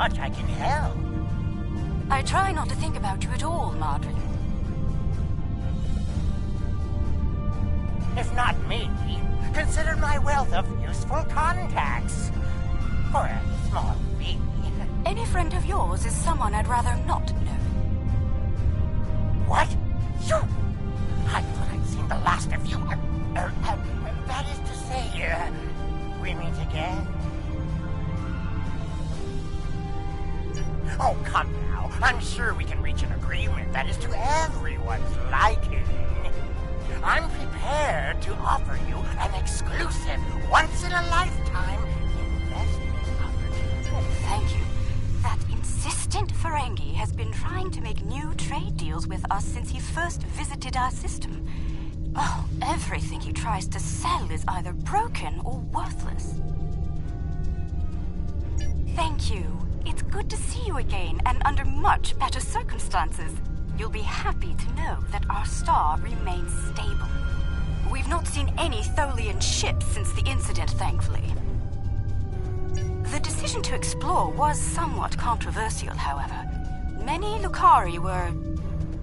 much I can help. I try not to think about you at all, Marjorie. If not me, consider my wealth of useful contacts. For a small fee. Any friend of yours is someone I'd rather not know. What? You? I thought I'd seen the last of you. That is to say, we meet again? Oh, come now. I'm sure we can reach an agreement that is to everyone's liking. I'm prepared to offer you an exclusive, once-in-a-lifetime investment opportunity. Thank you. That insistent Ferengi has been trying to make new trade deals with us since he first visited our system. Oh, everything he tries to sell is either broken or worthless. Thank you. It's good to see you again, and under much better circumstances. You'll be happy to know that our star remains stable. We've not seen any Tholian ships since the incident, thankfully. The decision to explore was somewhat controversial, however. Many Lukari were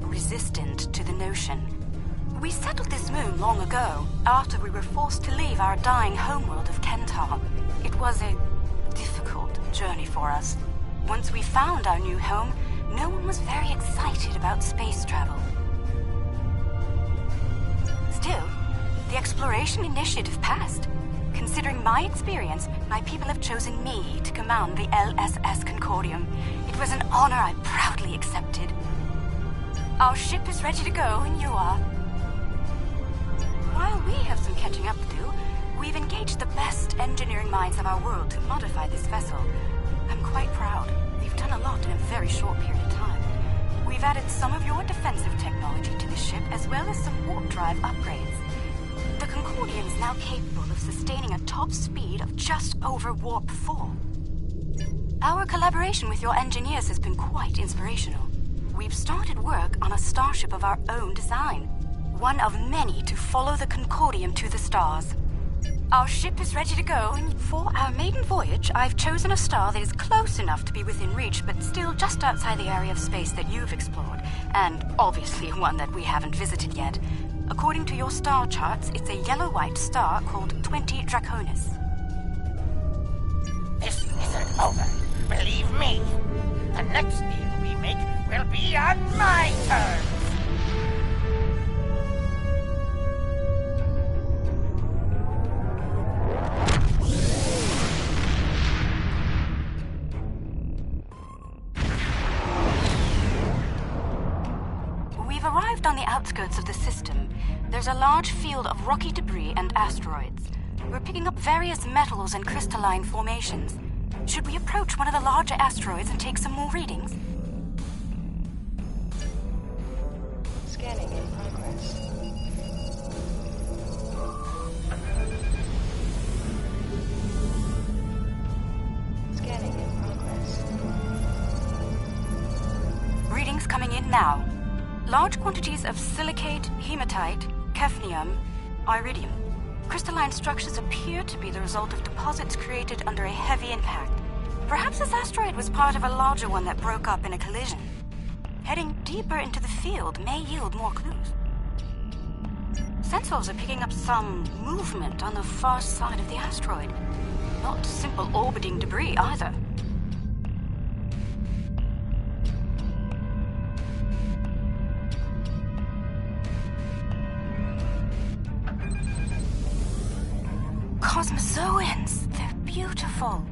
resistant to the notion. We settled this moon long ago, after we were forced to leave our dying homeworld of Kentar. It was a difficult journey for us. Once we found our new home, no one was very excited about space travel. Still, the exploration initiative passed. Considering my experience, my people have chosen me to command the LSS Concordium. It was an honor I proudly accepted. Our ship is ready to go, and you are. While we have some catching up to do, we've engaged the best engineering minds of our world to modify this vessel. I'm quite proud. We've done a lot in a very short period of time. We've added some of your defensive technology to the ship, as well as some warp drive upgrades. The Concordium is now capable of sustaining a top speed of just over Warp 4. Our collaboration with your engineers has been quite inspirational. We've started work on a starship of our own design, one of many to follow the Concordium to the stars. Our ship is ready to go, and for our maiden voyage, I've chosen a star that is close enough to be within reach, but still just outside the area of space that you've explored, and obviously one that we haven't visited yet. According to your star charts, it's a yellow-white star called 20 Draconis. This isn't over. Believe me. The next deal we make will be on my terms. On the outskirts of the system, there's a large field of rocky debris and asteroids. We're picking up various metals and crystalline formations. Should we approach one of the larger asteroids and take some more readings? Scanning in progress. Scanning in progress. Readings coming in now. Large quantities of silicate, hematite, hafnium, iridium. Crystalline structures appear to be the result of deposits created under a heavy impact. Perhaps this asteroid was part of a larger one that broke up in a collision. Heading deeper into the field may yield more clues. Sensors are picking up some movement on the far side of the asteroid. Not simple orbiting debris either. Cosmozoans! They're beautiful.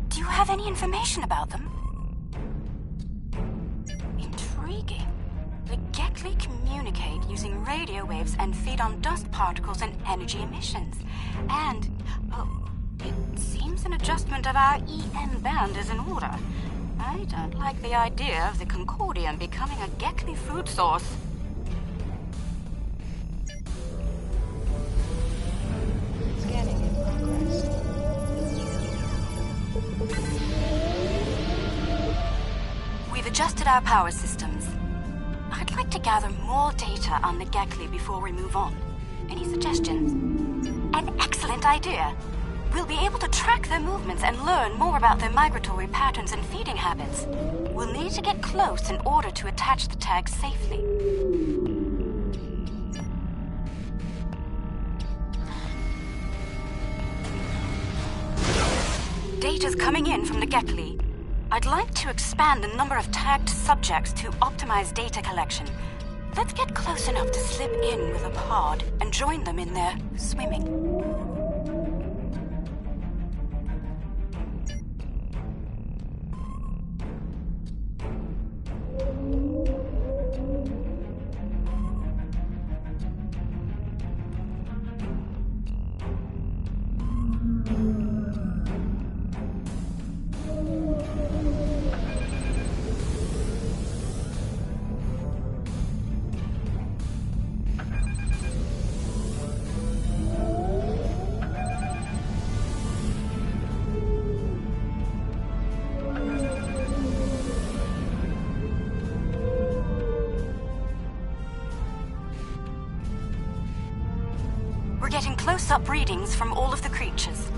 Do you have any information about them? Intriguing. The Gekli communicate using radio waves and feed on dust particles and energy emissions. And, it seems an adjustment of our EM band is in order. I don't like the idea of the Concordium becoming a Gekli food source. Scanning in progress. We've adjusted our power systems. I'd like to gather more data on the Gekli before we move on. Any suggestions? An excellent idea. we'll be able to track their movements and learn more about their migratory patterns and feeding habits. We'll need to get close in order to attach the tag safely. Data's coming in from the Gekli. I'd like to expand the number of tagged subjects to optimize data collection. Let's get close enough to slip in with a pod and join them in their swimming. We're getting close-up readings from all of the creatures.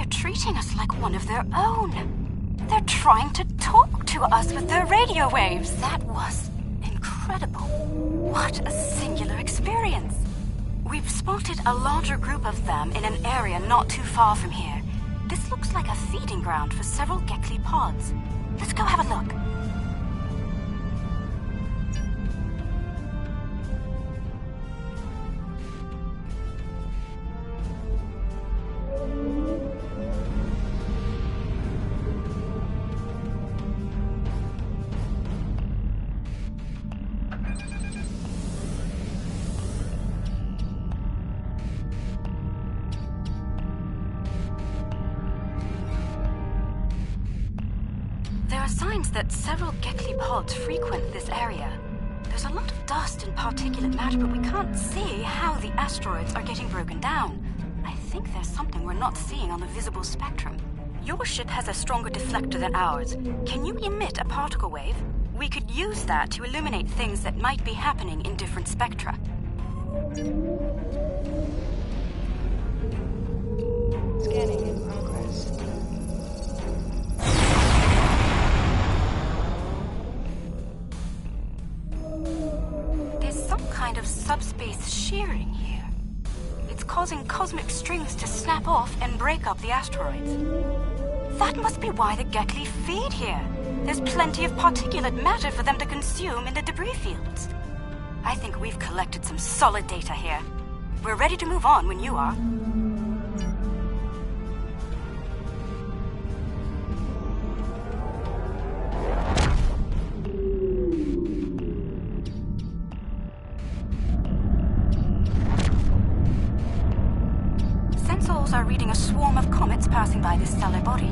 Treating us like one of their own. They're trying to talk to us with their radio waves. That was incredible. What a singular experience. We've spotted a larger group of them in an area not too far from here. This looks like a feeding ground for several Gekli pods. Let's go have a look. There are signs that several Gekli pods frequent this area. There's a lot of dust and particulate matter, but we can't see how the asteroids are getting broken down. I think there's something we're not seeing on the visible spectrum. Your ship has a stronger deflector than ours. Can you emit a particle wave? We could use that to illuminate things that might be happening in different spectra. Scanning in progress. There's some kind of subspace shearing here. It's causing cosmic strings to snap off and break up the asteroids. That must be why the Gekli feed here. There's plenty of particulate matter for them to consume in the debris fields. I think we've collected some solid data here. We're ready to move on when you are. Sensors are reading a swarm of comets passing by this stellar body.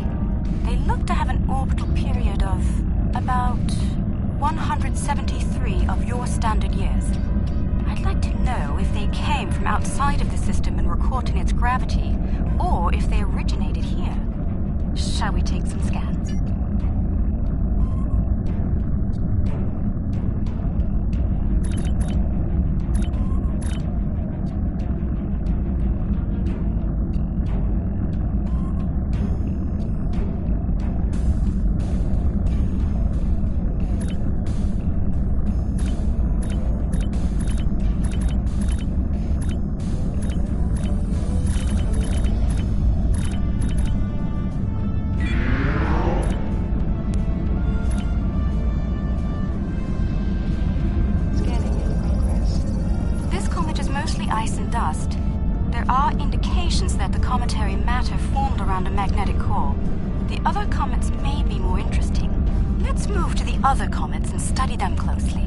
They look to have an orbital period of about 173 of your standard years. I'd like to know if they came from outside of the system and were caught in its gravity, or if they originated here. Shall we take some scans? Ice and dust. There are indications that the cometary matter formed around a magnetic core. The other comets may be more interesting. Let's move to the other comets and study them closely.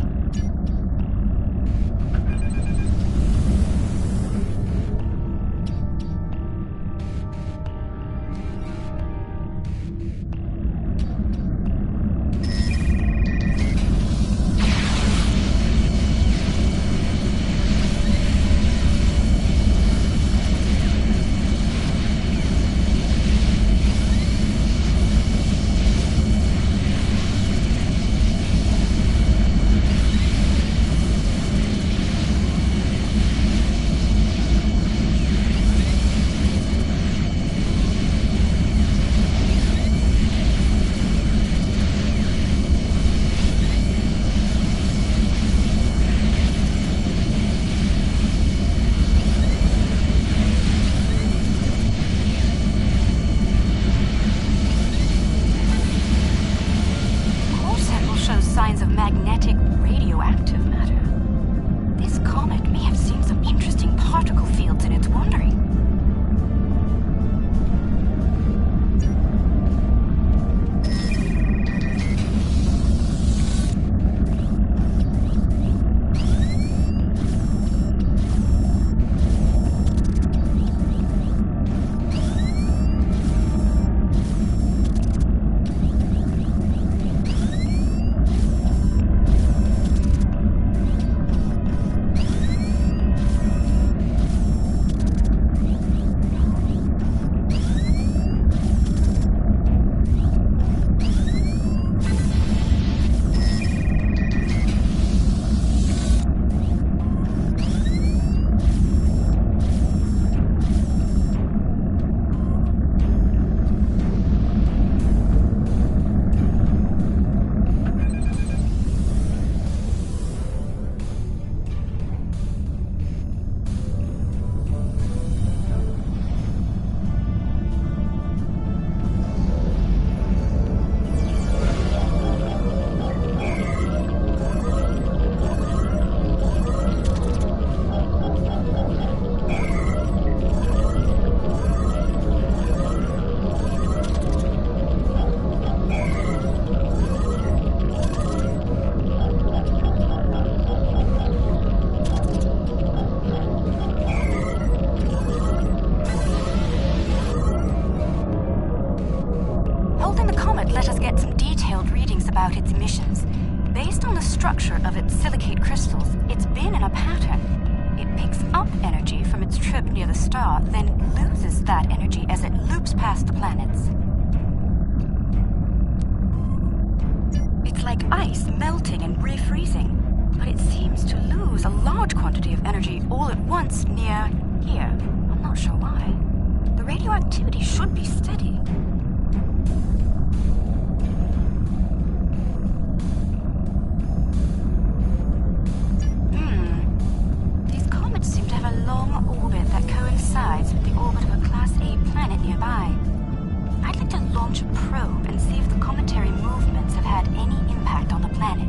Signs of magnetic radioactive matter. This comet may have seen some interesting particle fields in its wandering. Let us get some detailed readings about its emissions. Based on the structure of its silicate crystals, it's been in a pattern. It picks up energy from its trip near the star, then loses that energy as it loops past the planets. It's like ice melting and refreezing, but it seems to lose a large quantity of energy all at once near here. I'm not sure why. The radioactivity should be steady. Coincides with the orbit of a Class A planet nearby. I'd like to launch a probe and see if the cometary movements have had any impact on the planet.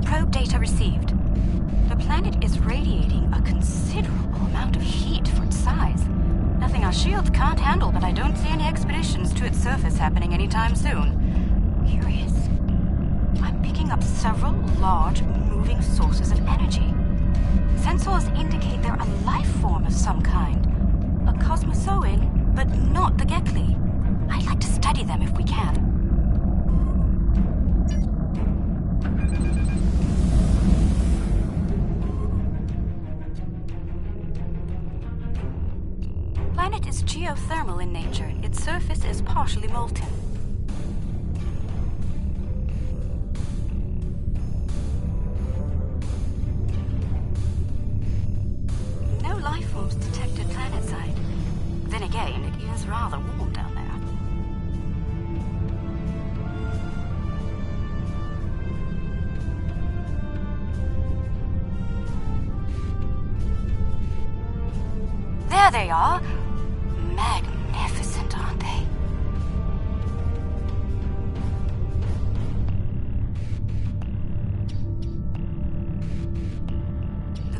Probe data received. The planet is radiating a considerable amount of heat for its size. Nothing our shields can't handle, but I don't see any expeditions to its surface happening anytime soon. Curious. I'm picking up several large, moving sources of energy. Sensors indicate they're a life form of some kind. A cosmozoan, but not the Gekli. I'd like to study them if we can. Planet is geothermal in nature. Its surface is partially molten. No life forms detected planetside. Then again, it is rather warm down there. There they are. Magnificent, aren't they?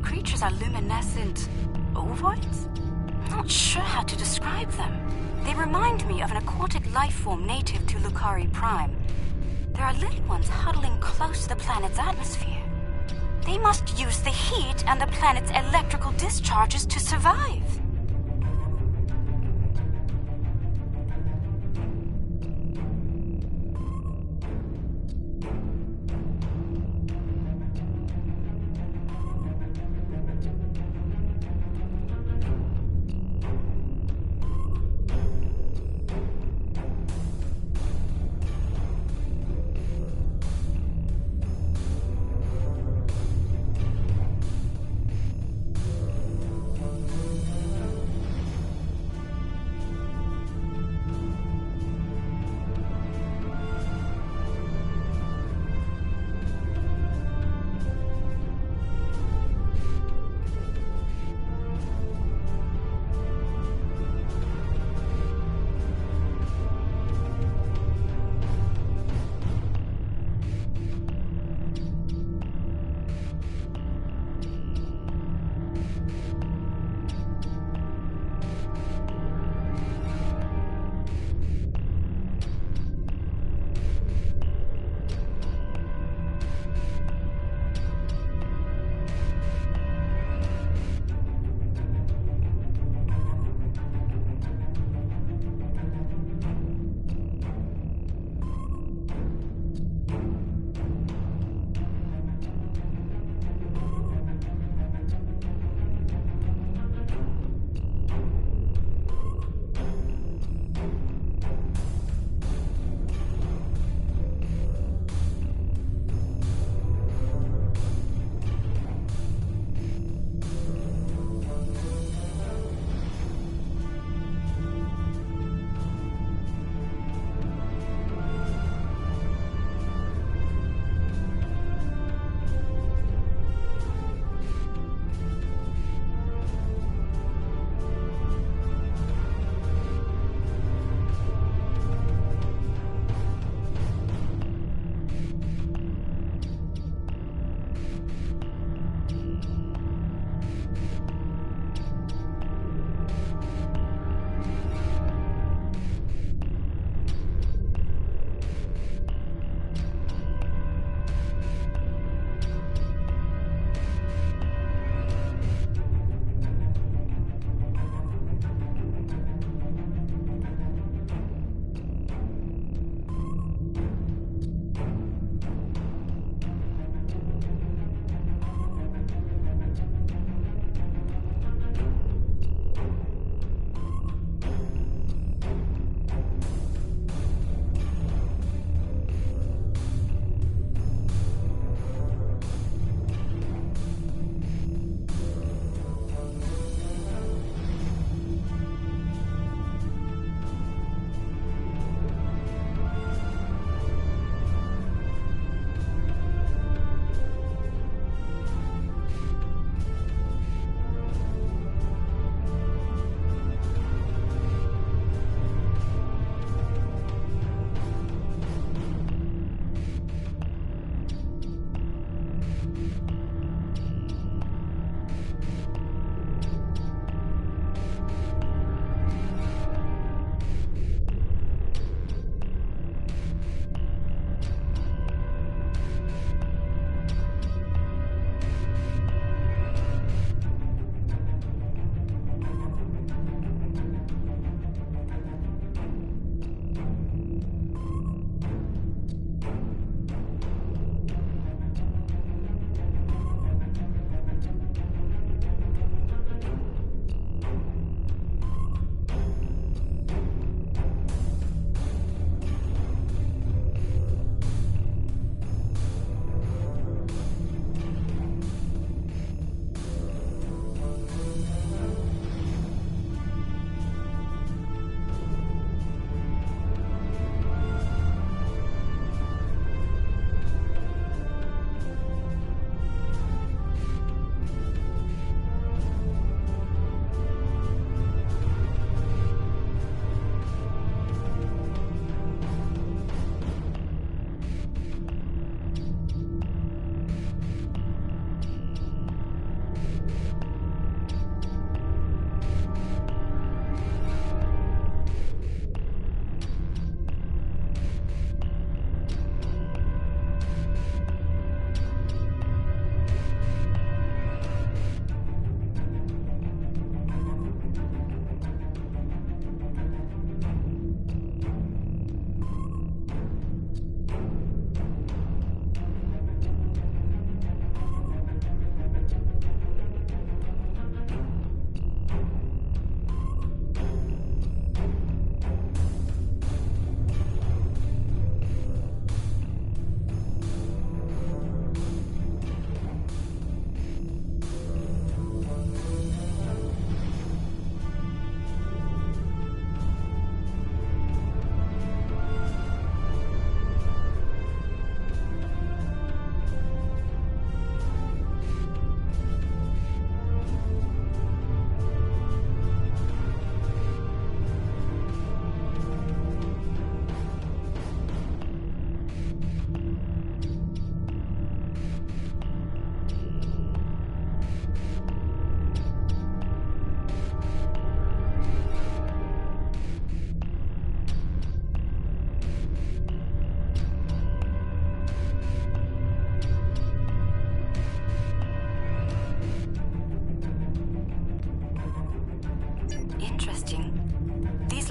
creatures are luminescent ovoids? I'm not sure how to describe them. They remind me of an aquatic life form native to Lucari Prime. There are little ones huddling close to the planet's atmosphere. They must use the heat and the planet's electrical discharges to survive.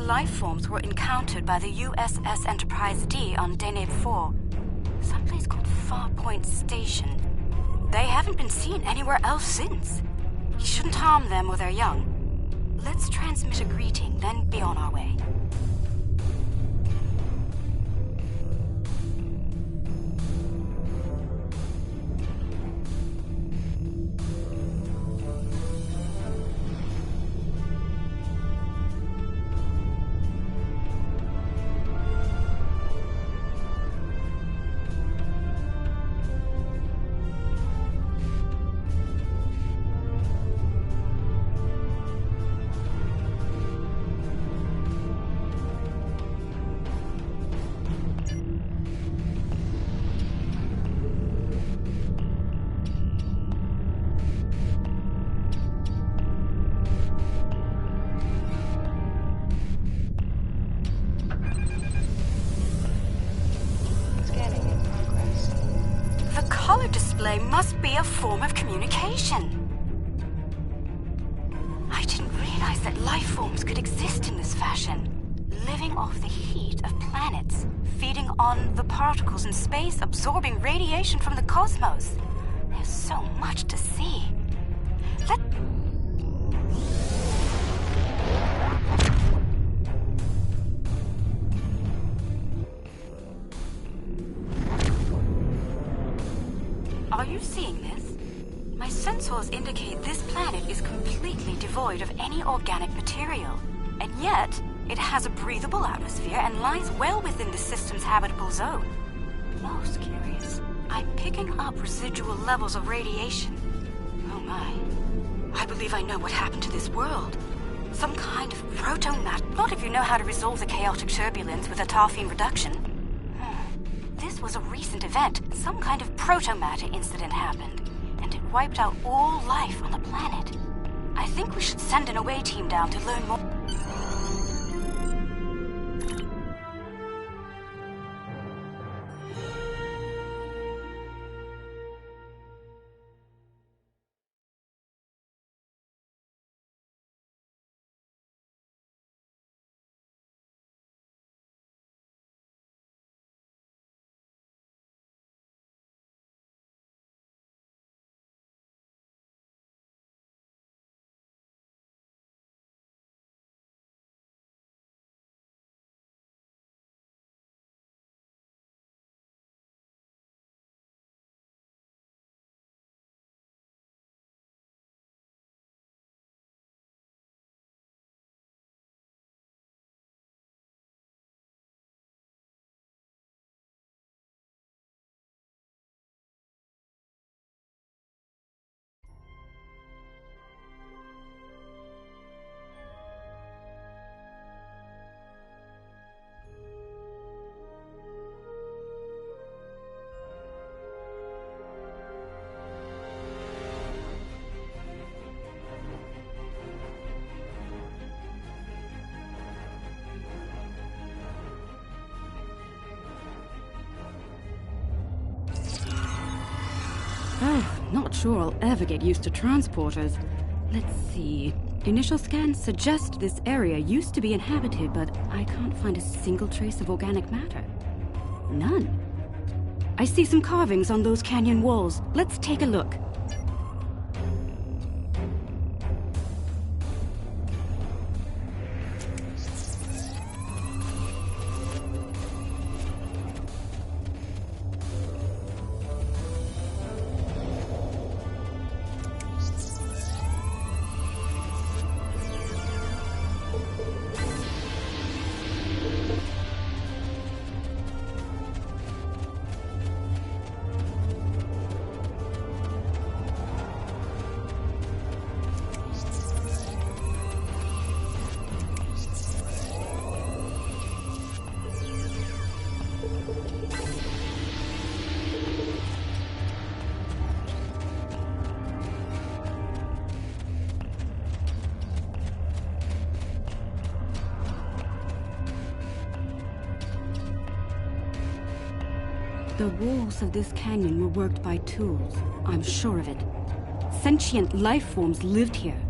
life forms were encountered by the USS Enterprise D on Deneb 4, someplace called Farpoint Station. They haven't been seen anywhere else since. We shouldn't harm them or their young. Let's transmit a greeting, then be on our way. Must be a form of communication. I didn't realize that life forms could exist in this fashion, living off the heat of planets, feeding on the particles in space, absorbing radiation from the cosmos. There's so much to see. Are you seeing this? My sensors indicate this planet is completely devoid of any organic material, and yet it has a breathable atmosphere and lies well within the system's habitable zone. Most curious. I'm picking up residual levels of radiation. Oh my. I believe I know what happened to this world. Some kind of proto-mat. Not if you know how to resolve the chaotic turbulence with a Tarfine reduction. This was a recent event. Some kind of proto-matter incident happened, and it wiped out all life on the planet. I think we should send an away team down to learn more. Not sure I'll ever get used to transporters. Let's see. Initial scans suggest this area used to be inhabited, but I can't find a single trace of organic matter. None. I see some carvings on those canyon walls. Let's take a look. The walls of this canyon were worked by tools. I'm sure of it. Sentient life forms lived here.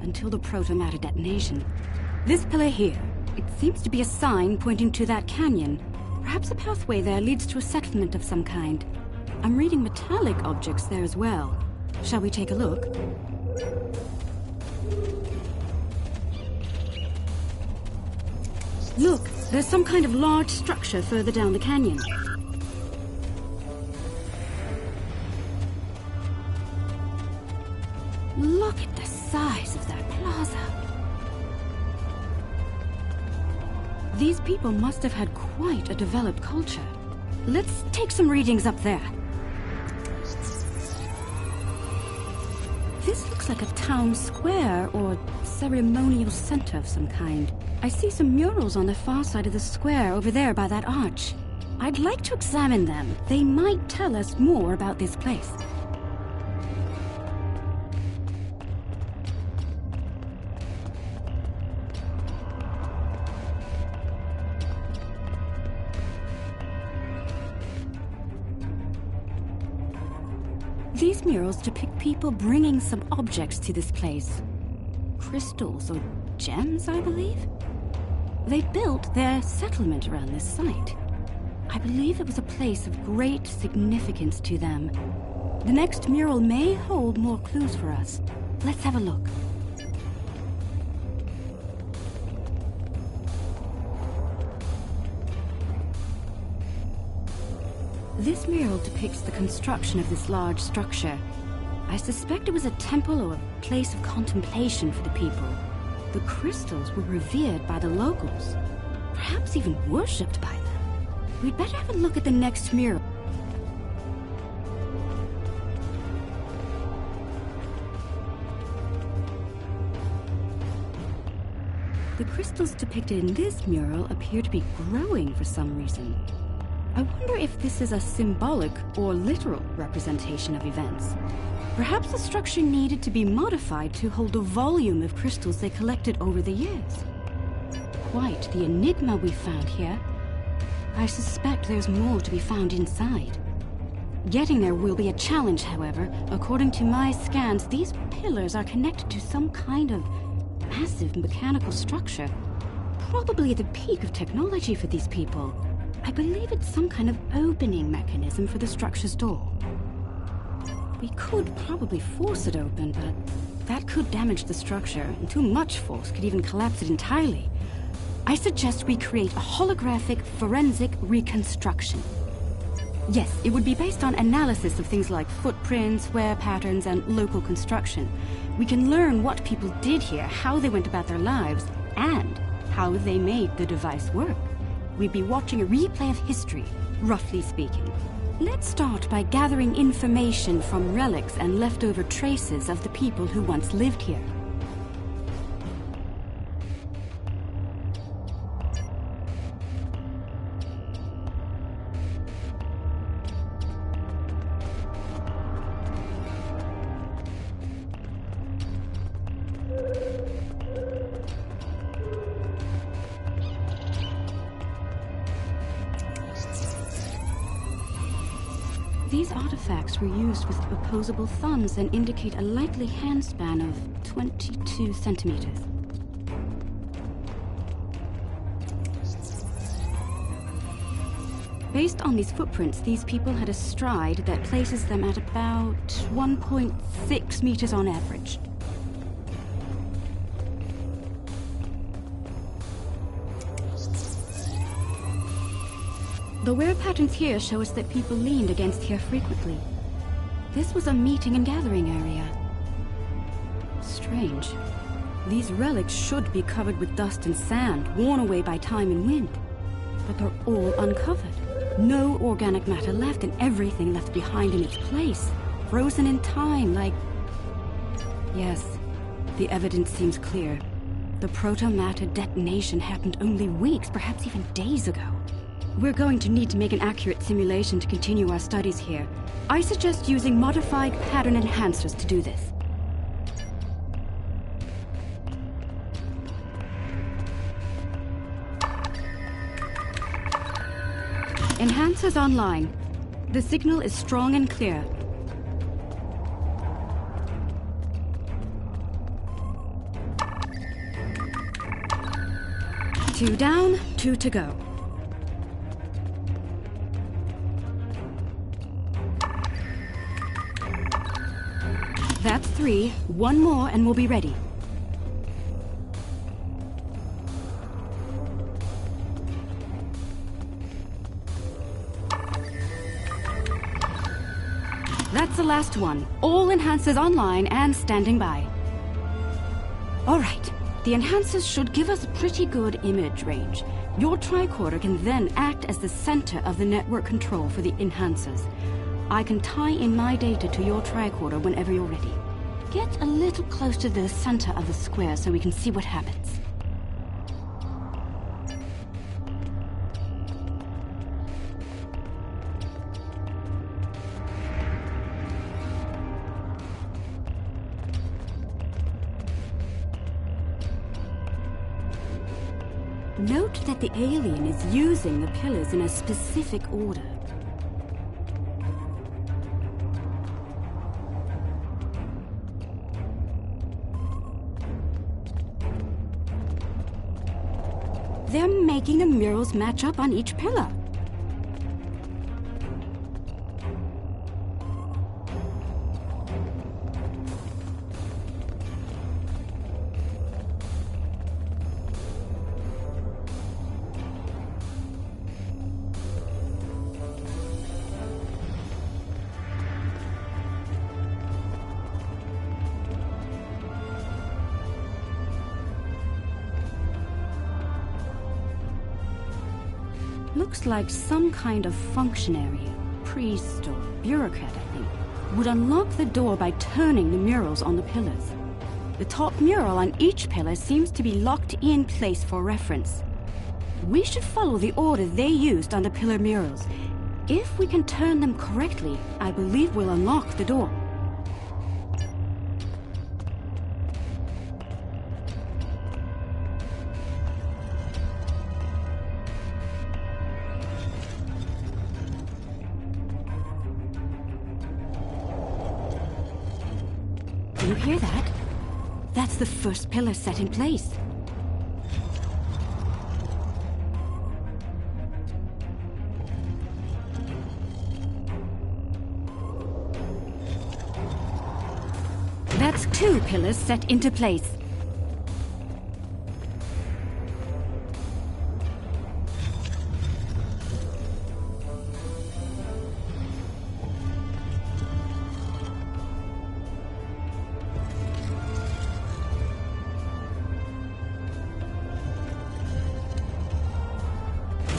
Until the proto-matter detonation. This pillar here. It seems to be a sign pointing to that canyon. Perhaps a pathway there leads to a settlement of some kind. I'm reading metallic objects there as well. Shall we take a look? Look, there's some kind of large structure further down the canyon. Look at the size of that plaza. These people must have had quite a developed culture. Let's take some readings up there. This looks like a town square or ceremonial center of some kind. I see some murals on the far side of the square over there by that arch. I'd like to examine them. They might tell us more about this place. These murals depict people bringing some objects to this place. Crystals or gems, I believe? They built their settlement around this site. I believe it was a place of great significance to them. The next mural may hold more clues for us. Let's have a look. This mural depicts the construction of this large structure. I suspect it was a temple or a place of contemplation for the people. The crystals were revered by the locals, perhaps even worshipped by them. We'd better have a look at the next mural. The crystals depicted in this mural appear to be growing for some reason. I wonder if this is a symbolic or literal representation of events. Perhaps the structure needed to be modified to hold the volume of crystals they collected over the years. Quite the enigma we found here. I suspect there's more to be found inside. Getting there will be a challenge, however. According to my scans, these pillars are connected to some kind of massive mechanical structure. Probably at the peak of technology for these people. I believe it's some kind of opening mechanism for the structure's door. We could probably force it open, but that could damage the structure, and too much force could even collapse it entirely. I suggest we create a holographic forensic reconstruction. Yes, it would be based on analysis of things like footprints, wear patterns, and local construction. We can learn what people did here, how they went about their lives, and how they made the device work. We'd be watching a replay of history, roughly speaking. Let's start by gathering information from relics and leftover traces of the people who once lived here. These artifacts were used with opposable thumbs and indicate a likely handspan of 22 centimeters. Based on these footprints, these people had a stride that places them at about 1.6 meters on average. The wear patterns here show us that people leaned against here frequently. This was a meeting and gathering area. Strange. These relics should be covered with dust and sand, worn away by time and wind. But they're all uncovered. No organic matter left, and everything left behind in its place. Frozen in time, like... Yes, the evidence seems clear. The proto-matter detonation happened only weeks, perhaps even days ago. We're going to need to make an accurate simulation to continue our studies here. I suggest using modified pattern enhancers to do this. Enhancers online. The signal is strong and clear. 2 down, 2 to go. That's 3. 1 more and we'll be ready. That's the last one. All enhancers online and standing by. All right. The enhancers should give us a pretty good image range. Your tricorder can then act as the center of the network control for the enhancers. I can tie in my data to your tricorder whenever you're ready. Get a little close to the center of the square so we can see what happens. Note that the alien is using the pillars in a specific order. They're making the murals match up on each pillar. Looks like some kind of functionary, priest or bureaucrat, I think, would unlock the door by turning the murals on the pillars. The top mural on each pillar seems to be locked in place for reference. We should follow the order they used on the pillar murals. If we can turn them correctly, I believe we'll unlock the door. Do you hear that? That's the first pillar set in place. That's 2 pillars set into place.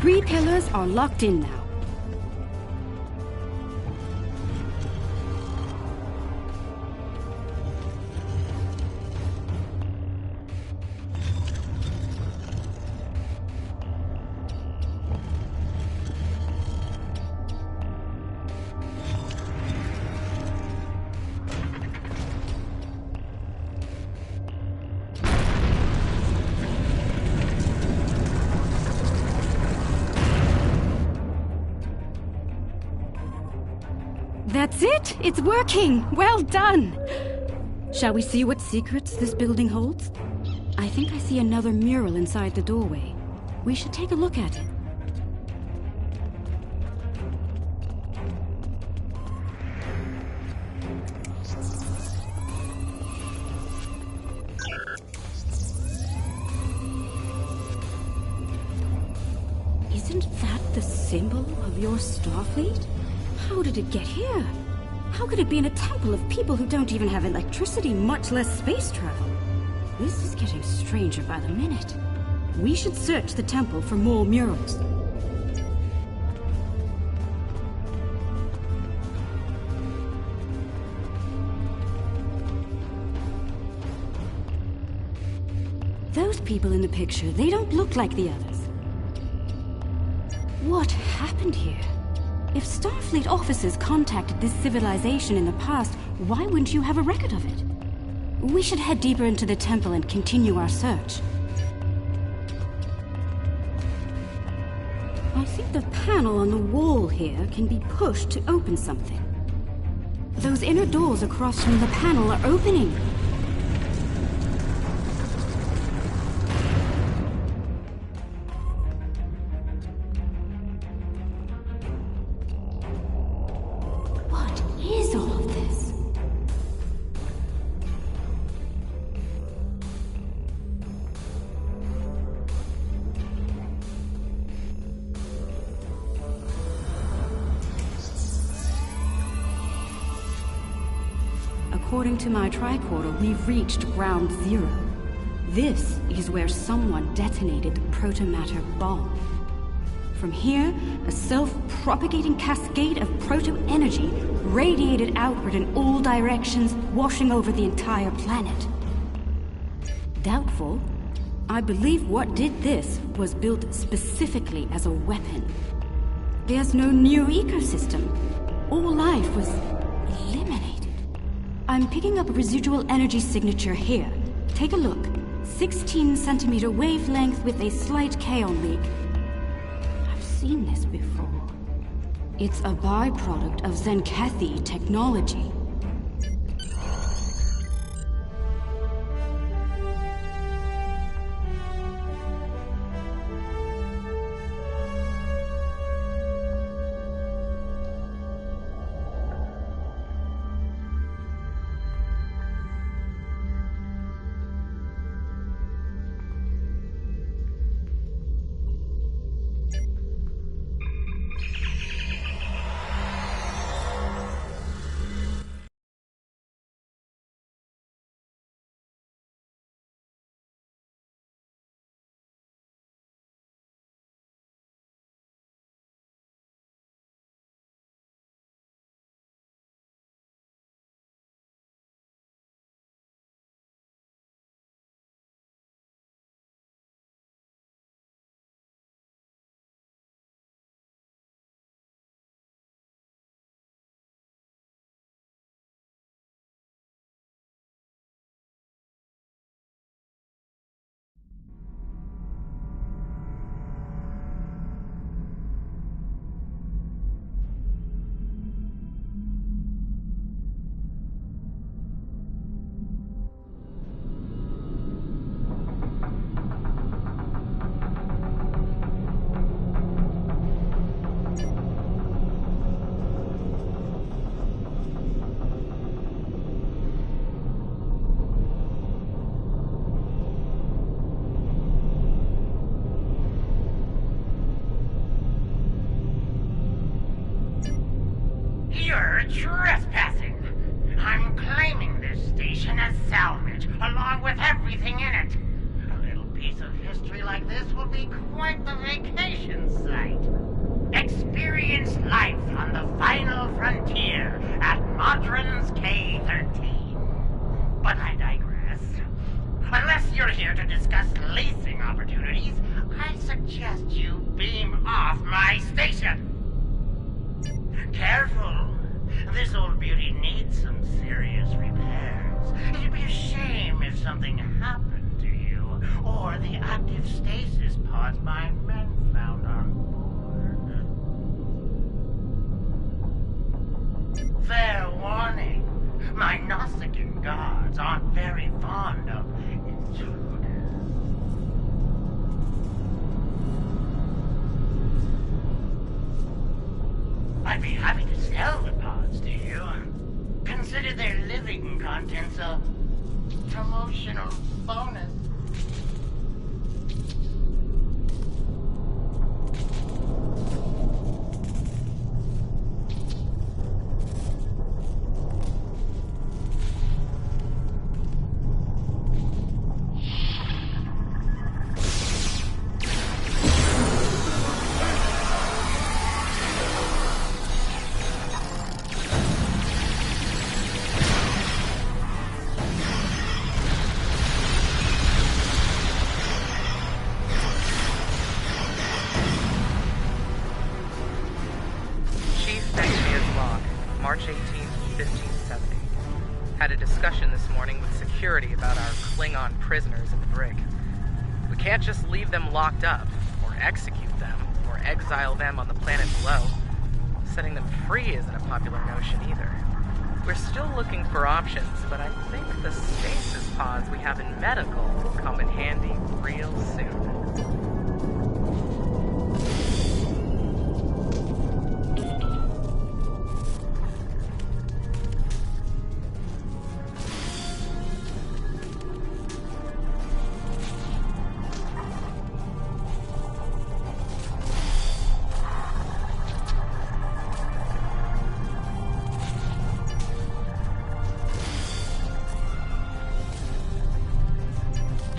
Three pillars are locked in now. That's it! It's working! Well done! Shall we see what secrets this building holds? I think I see another mural inside the doorway. We should take a look at it. Isn't that the symbol of your Starfleet? How did it get here? How could it be in a temple of people who don't even have electricity, much less space travel? This is getting stranger by the minute. We should search the temple for more murals. Those people in the picture, they don't look like the others. What happened here? If Starfleet officers contacted this civilization in the past, why wouldn't you have a record of it? We should head deeper into the temple and continue our search. I think the panel on the wall here can be pushed to open something. Those inner doors across from the panel are opening. According to my tricorder, we've reached ground zero. This is where someone detonated the protomatter bomb. From here, a self-propagating cascade of proto-energy radiated outward in all directions, washing over the entire planet. Doubtful. I believe what did this was built specifically as a weapon. There's no new ecosystem. All life was eliminated. I'm picking up a residual energy signature here. Take a look. 16 centimeter wavelength with a slight kaon leak. I've seen this before. It's a byproduct of Zenkethi technology. You're trespassing. I'm claiming this station as salvage, along with everything in it. A little piece of history like this will be quite the vacation site. Experience life on the final frontier at Modron's K-13. But I digress. Unless you're here to discuss leasing opportunities, I suggest you beam off my station. Careful. This old beauty needs some serious repairs. It'd be a shame if something happened to you, or the active stasis pods my men found on board. Fair warning. My Nausicaan guards aren't very fond of intruders. I'd be happy to sell the pods to you. Consider their living contents a promotional bonus. March 18, 1570. Had a discussion this morning with security about our Klingon prisoners in the brig. We can't just leave them locked up, or execute them, or exile them on the planet below. Setting them free isn't a popular notion either. We're still looking for options, but I think the stasis pods we have in medical will come in handy real soon.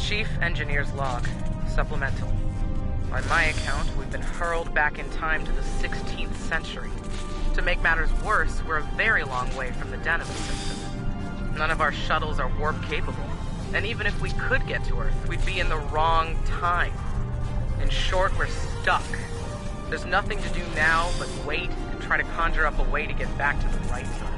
Chief Engineer's Log. Supplemental. By my account, we've been hurled back in time to the 16th century. To make matters worse, we're a very long way from the Denham system. None of our shuttles are warp-capable. And even if we could get to Earth, we'd be in the wrong time. In short, we're stuck. There's nothing to do now but wait and try to conjure up a way to get back to the right time.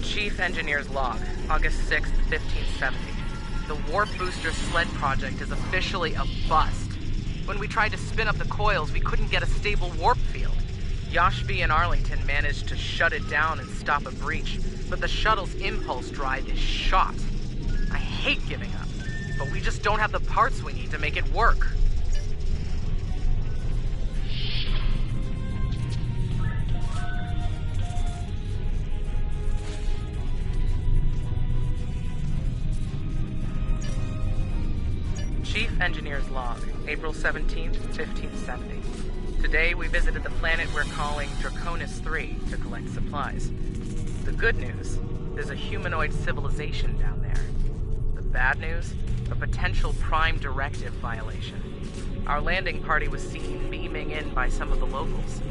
Chief Engineer's Log, August 6th, 1570. The Warp Booster Sled project is officially a bust. When we tried to spin up the coils, we couldn't get a stable warp field. Yashvi and Arlington managed to shut it down and stop a breach, but the shuttle's impulse drive is shot. I hate giving up, but we just don't have the parts we need to make it work. Chief Engineer's Log, April 17th, 1570. Today we visited the planet we're calling Draconis 3 to collect supplies. The good news, there's a humanoid civilization down there. The bad news, a potential Prime Directive violation. Our landing party was seen beaming in by some of the locals.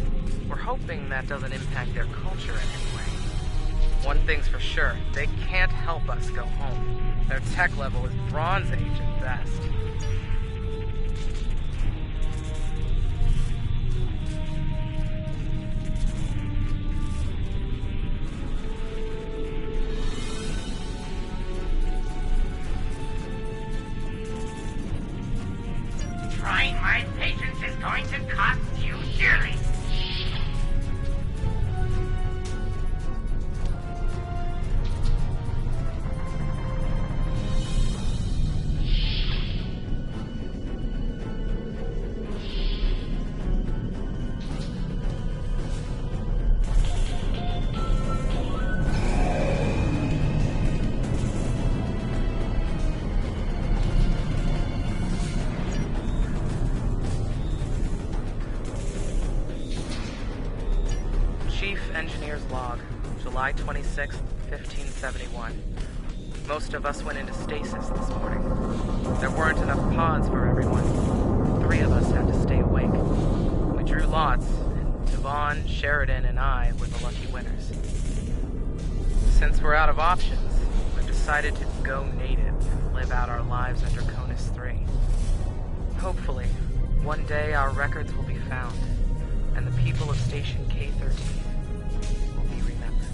We're hoping that doesn't impact their culture in any way. One thing's for sure, they can't help us go home. Their tech level is Bronze Age at best. Trying my patience is going to cost you dearly. Engineer's Log, July 26th, 1571. Most of us went into stasis this morning. There weren't enough pods for everyone. 3 of us had to stay awake. We drew lots, and Yvonne, Sheridan, and I were the lucky winners. Since we're out of options, we've decided to go native and live out our lives under Draconis 3. Hopefully, one day our records will be found, and the people of Station K-13 will be remembered.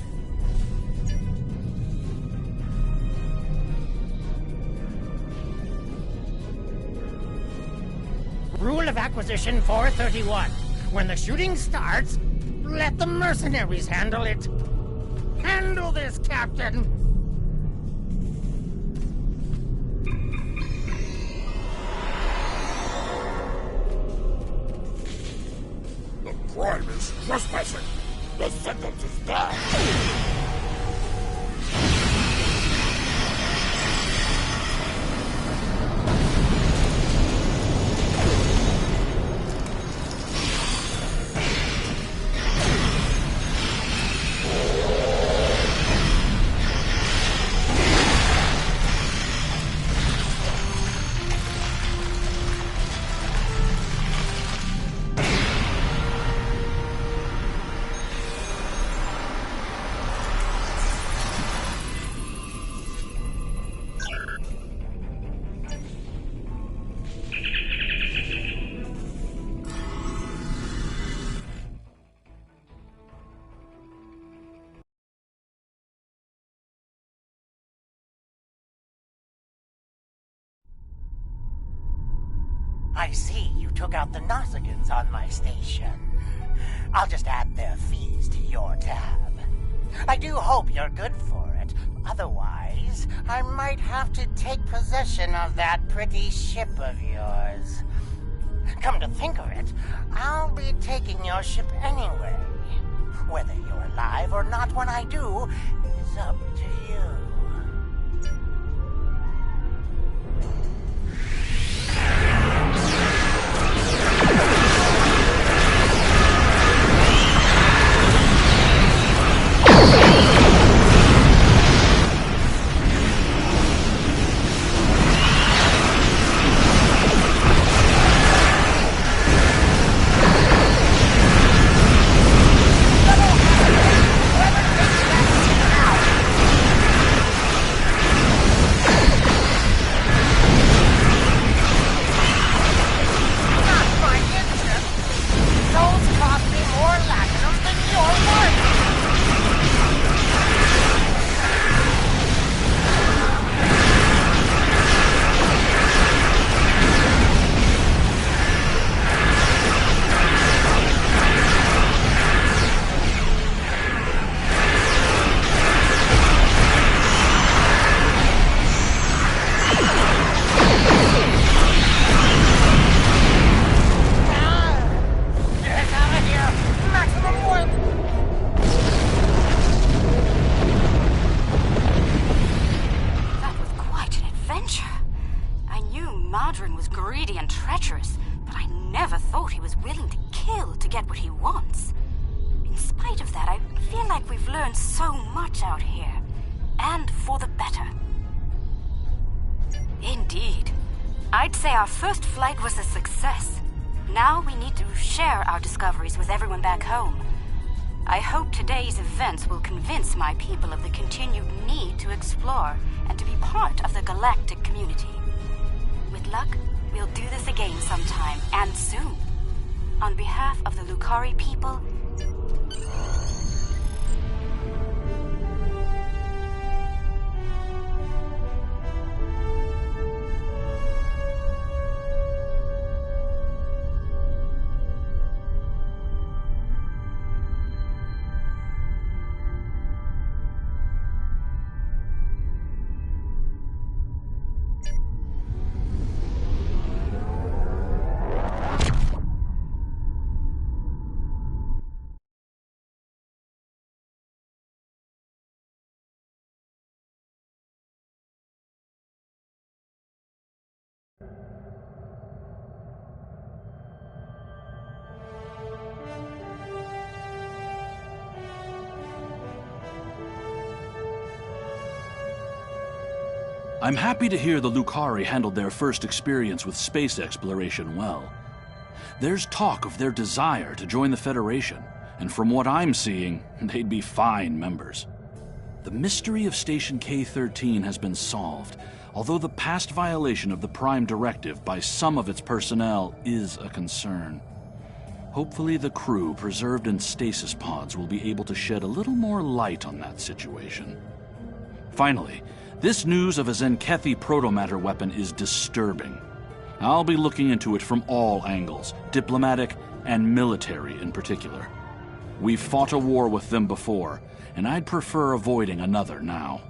Rule of Acquisition 431. When the shooting starts, let the mercenaries handle it. Handle this, Captain! The crime is trespassing! The sentence is death! I see you took out the Nausigans on my station. I'll just add their fees to your tab. I do hope you're good for it. Otherwise, I might have to take possession of that pretty ship of yours. Come to think of it, I'll be taking your ship anyway. Whether you're alive or not when I do is up to you. Our first flight was a success. Now we need to share our discoveries with everyone back home. I hope today's events will convince my people of the continued need to explore and to be part of the galactic community. With luck, we'll do this again sometime, and soon. On behalf of the Lukari people, I'm happy to hear the Lukari handled their first experience with space exploration well. There's talk of their desire to join the Federation, and from what I'm seeing, they'd be fine members. The mystery of Station K-13 has been solved, although the past violation of the Prime Directive by some of its personnel is a concern. Hopefully the crew preserved in stasis pods will be able to shed a little more light on that situation. Finally, this news of a Zenkethi protomatter weapon is disturbing. I'll be looking into it from all angles, diplomatic and military in particular. We've fought a war with them before, and I'd prefer avoiding another now.